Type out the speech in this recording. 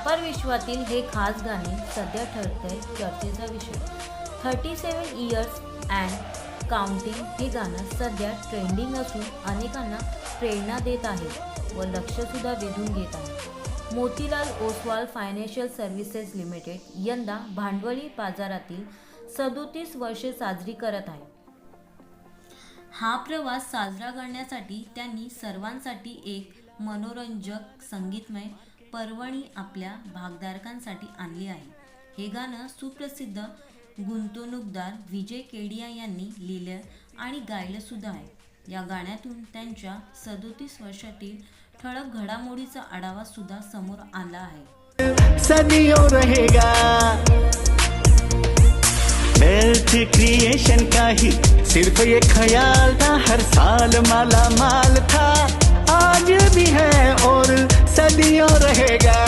व्यापार विश्वातील हे खास गाणे सध्या ठरतंय चर्चेचा विषय. 37 इयर्स अँड काउंटिंग हे गाणं सध्या ट्रेंडिंग असून अनेकांना प्रेरणा देत आहे व लक्षसुद्धा वेधून घेत आहे. Motilal Oswal financial services limited यंदा भांडवली बाजारातील 37 वर्षे साजरी करत आहे. हा प्रवास साजरा करण्यासाठी त्यांनी सर्वांसाठी एक मनोरंजक संगीतमय पर्वणी आपल्या भागधारकांसाठी आणली आहे. हे गाणं सुप्रसिद्ध गुंतवणूकदार विजय केडिया यांनी लिहिलं आणि गायलं सुद्धा आहे. या गाण्यातून त्यांच्या 37 वर्षातील ठळक घडामोडीचा आढावा सुद्धा समोर आला आहे. सदियों रहेगा वेल्थ क्रिएशन का ही सिर्फ ये ख्याल था, हर साल माला माल था, आज भी है और सदियों रहेगा.